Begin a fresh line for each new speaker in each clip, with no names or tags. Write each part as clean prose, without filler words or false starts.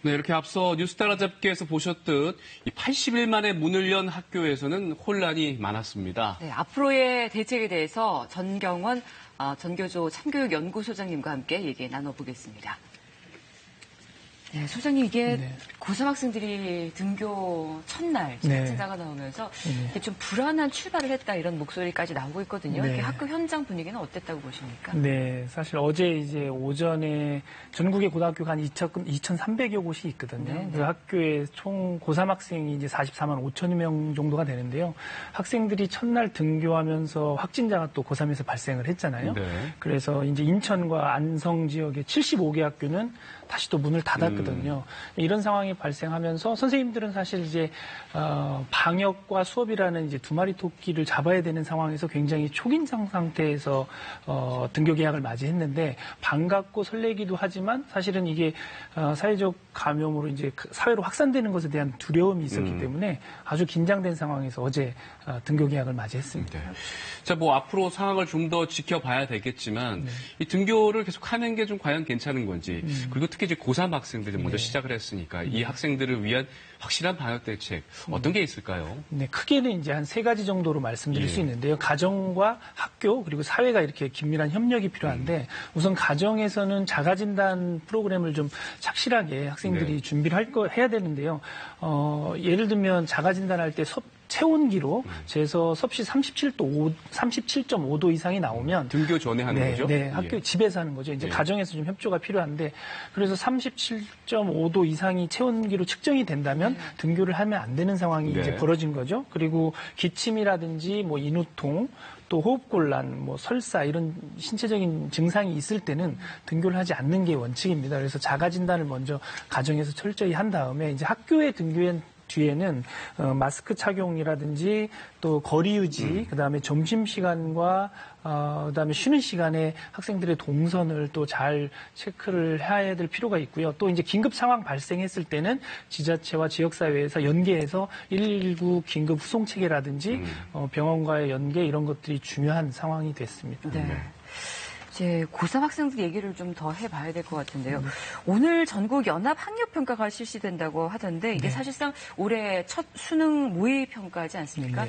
네, 이렇게 앞서 뉴스 따라잡기에서 보셨듯 이 80일 만에 문을 연 학교에서는 혼란이 많았습니다.
네, 앞으로의 대책에 대해서 전경원 전교조 참교육연구소장님과 함께 얘기 나눠보겠습니다. 네, 소장님, 이게 고3 학생들이 등교 첫날 확진자가 나오면서 이게 좀 불안한 출발을 했다 이런 목소리까지 나오고 있거든요. 이렇게 학교 현장 분위기는 어땠다고 보십니까?
네, 사실 어제 이제 오전에 전국의 고등학교가 한 2,300여 곳이 있거든요. 그 학교에 총 고3 학생이 이제 44만 5천여 명 정도가 되는데요. 학생들이 첫날 등교하면서 확진자가 또 고3에서 발생을 했잖아요. 그래서 이제 인천과 안성 지역의 75개 학교는 다시 또 문을 닫았거든요. 이런 상황이 발생하면서 선생님들은 사실 이제 방역과 수업이라는 이제 두 마리 토끼를 잡아야 되는 상황에서 굉장히 초긴장 상태에서 등교 개학을 맞이했는데 반갑고 설레기도 하지만 사실은 이게 사회적 감염으로 이제 사회로 확산되는 것에 대한 두려움이 있었기 때문에 아주 긴장된 상황에서 어제 등교 개학을 맞이했습니다.
자, 뭐 앞으로 상황을 좀 더 지켜봐야 되겠지만 이 등교를 계속 하는 게 좀 과연 괜찮은 건지 그리고 특히 이제 고3 학생들이 먼저 시작을 했으니까 이 학생들을 위한 확실한 방역 대책 어떤 게 있을까요?
네, 크게는 이제 한 세 가지 정도로 말씀드릴 수 있는데요. 가정과 학교 그리고 사회가 이렇게 긴밀한 협력이 필요한데 우선 가정에서는 자가진단 프로그램을 좀 착실하게 학생들이 준비를 해야 되는데요. 예를 들면 자가진단할 때 체온기로 재서 섭씨 37.5도 이상이 나오면
등교 전에 하는 거죠?
네, 학교 집에서 하는 거죠. 이제 가정에서 좀 협조가 필요한데 그래서 37.5도 이상이 체온기로 측정이 된다면 등교를 하면 안 되는 상황이 이제 벌어진 거죠. 그리고 기침이라든지 뭐 인후통 또 호흡곤란, 뭐 설사 이런 신체적인 증상이 있을 때는 등교를 하지 않는 게 원칙입니다. 그래서 자가진단을 먼저 가정에서 철저히 한 다음에 이제 학교에 등교한 뒤에는 마스크 착용이라든지 또 거리 유지, 그다음에 점심시간과 그다음에 쉬는 시간에 학생들의 동선을 또 잘 체크를 해야 될 필요가 있고요. 또 이제 긴급 상황 발생했을 때는 지자체와 지역사회에서 연계해서 119 긴급 후송 체계라든지 병원과의 연계 이런 것들이 중요한 상황이 됐습니다.
네. 이제 고3 학생들 얘기를 좀 더 해봐야 될 것 같은데요. 오늘 전국 연합 학력 평가가 실시된다고 하던데 이게 사실상 올해 첫 수능 모의 평가지 않습니까?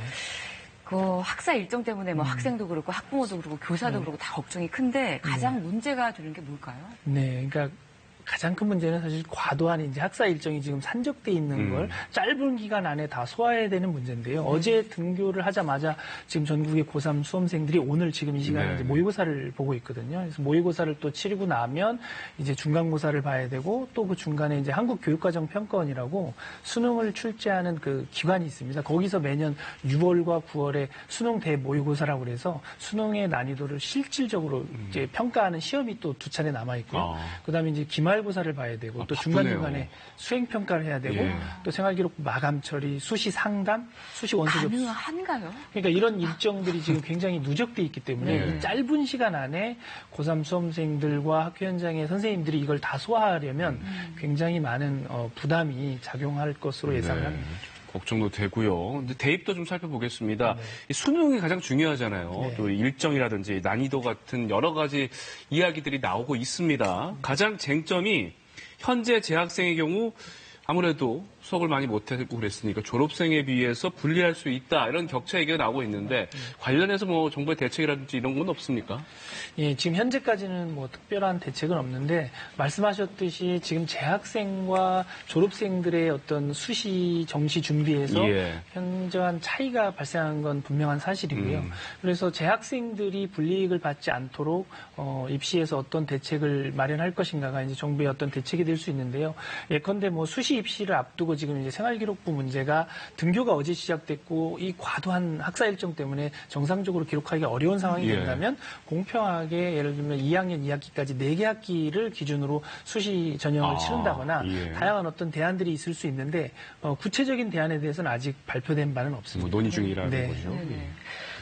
그 학사 일정 때문에 뭐 학생도 그렇고 학부모도 그렇고 교사도 그렇고 다 걱정이 큰데 가장 문제가 되는 게 뭘까요?
네, 그러니까 가장 큰 문제는 사실 과도한 이제 학사 일정이 지금 산적돼 있는 걸 짧은 기간 안에 다 소화해야 되는 문제인데요. 어제 등교를 하자마자 지금 전국의 고3 수험생들이 오늘 지금 이 시간에 이제 모의고사를 보고 있거든요. 그래서 모의고사를 또 치르고 나면 이제 중간고사를 봐야 되고 또 그 중간에 이제 한국교육과정평가원이라고 수능을 출제하는 그 기관이 있습니다. 거기서 매년 6월과 9월에 수능 대모의고사라고 그래서 수능의 난이도를 실질적으로 이제 평가하는 시험이 또 두 차례 남아 있고요. 그다음에 이제 기말고사를 봐야 되고 또 중간중간에 수행평가를 해야 되고 또 생활기록 마감 처리, 수시 상담, 수시 원서 접수.
가능한가요?
그러니까 이런 일정들이 지금 굉장히 누적돼 있기 때문에 이 짧은 시간 안에 고3 수험생들과 학교 현장의 선생님들이 이걸 다 소화하려면 굉장히 많은 부담이 작용할 것으로 예상합니다.
걱정도 되고요. 근데 대입도 좀 살펴보겠습니다. 이 수능이 가장 중요하잖아요. 또 일정이라든지 난이도 같은 여러 가지 이야기들이 나오고 있습니다. 가장 쟁점이 현재 재학생의 경우 아무래도 수업을 많이 못하고 그랬으니까 졸업생에 비해서 불리할 수 있다. 이런 격차 얘기가 나오고 있는데 관련해서 뭐 정부의 대책이라든지 이런 건 없습니까?
예, 지금 현재까지는 뭐 특별한 대책은 없는데 말씀하셨듯이 지금 재학생과 졸업생들의 어떤 수시 정시 준비에서 현저한 차이가 발생한 건 분명한 사실이고요. 그래서 재학생들이 불이익을 받지 않도록 입시에서 어떤 대책을 마련할 것인가가 이제 정부의 어떤 대책이 될 수 있는데요. 예컨대 뭐 수시 입시를 앞두고 지금 이제 생활기록부 문제가 등교가 어제 시작됐고 이 과도한 학사 일정 때문에 정상적으로 기록하기 어려운 상황이 된다면 공평하게 예를 들면 2학년 2학기까지 4개 학기를 기준으로 수시 전형을 치른다거나 다양한 어떤 대안들이 있을 수 있는데 구체적인 대안에 대해서는 아직 발표된 바는 없습니다.
논의 중이라는 거죠.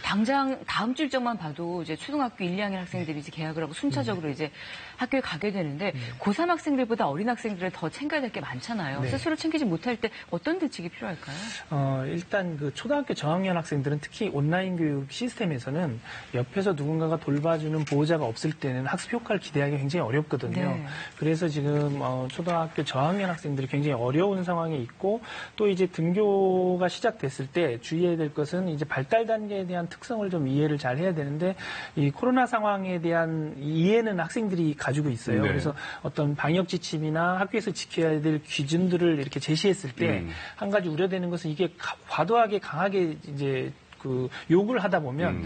당장 다음 주 일정만 봐도 이제 초등학교 1, 2학년 학생들이 이제 개학을 하고 순차적으로 이제 학교에 가게 되는데 고3 학생들보다 어린 학생들은 더 챙겨야 될 게 많잖아요.
네.
스스로 챙기지 못할 때 어떤 대책이 필요할까요?
일단 그 초등학교 저학년 학생들은 특히 온라인 교육 시스템에서는 옆에서 누군가가 돌봐주는 보호자가 없을 때는 학습 효과를 기대하기 굉장히 어렵거든요.
네.
그래서 지금 초등학교 저학년 학생들이 굉장히 어려운 상황에 있고 또 이제 등교가 시작됐을 때 주의해야 될 것은 이제 발달 단계에 대한 특성을 좀 이해를 잘 해야 되는데 이 코로나 상황에 대한 이해는 학생들이 가지고 있어요.
네.
그래서 어떤 방역 지침이나 학교에서 지켜야 될 기준들을 이렇게 제시했을 때 한 가지 우려되는 것은 이게 과도하게 강하게 이제 그 요구를 하다 보면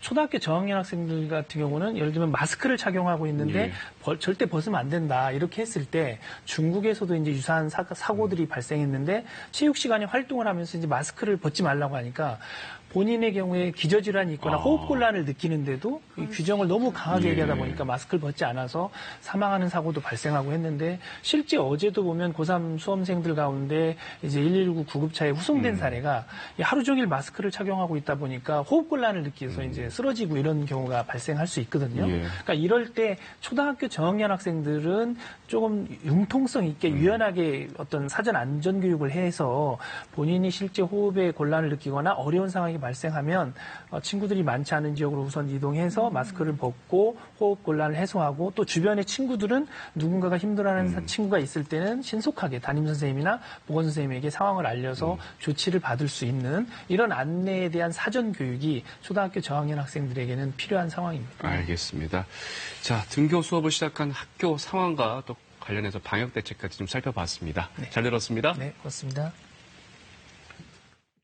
초등학교 저학년 학생들 같은 경우는 예를 들면 마스크를 착용하고 있는데 절대 벗으면 안 된다 이렇게 했을 때 중국에서도 이제 유사한 사고들이 발생했는데 체육 시간에 활동을 하면서 이제 마스크를 벗지 말라고 하니까 본인의 경우에 기저질환이 있거나 호흡곤란을 느끼는데도 이 규정을 너무 강하게 얘기하다 보니까 마스크를 벗지 않아서 사망하는 사고도 발생하고 했는데 실제 어제도 보면 고3 수험생들 가운데 이제 119 구급차에 후송된 사례가 하루 종일 마스크를 착용하고 있다 보니까 호흡곤란을 느끼면서 이제 쓰러지고 이런 경우가 발생할 수 있거든요. 그러니까 이럴 때 초등학교 저학년 학생들은 조금 융통성 있게 유연하게 어떤 사전 안전 교육을 해서 본인이 실제 호흡에 곤란을 느끼거나 어려운 상황이 발생하면 친구들이 많지 않은 지역으로 우선 이동해서 마스크를 벗고 호흡 곤란을 해소하고 또 주변의 친구들은 누군가가 힘들어하는 친구가 있을 때는 신속하게 담임 선생님이나 보건 선생님에게 상황을 알려서 조치를 받을 수 있는 이런 안내에 대한 사전 교육이 초등학교 저학년 학생들에게는 필요한 상황입니다.
알겠습니다. 자, 등교 수업을 시작한 학교 상황과 또 관련해서 방역 대책까지 좀 살펴봤습니다.
네.
잘 들었습니다.
네, 그렇습니다.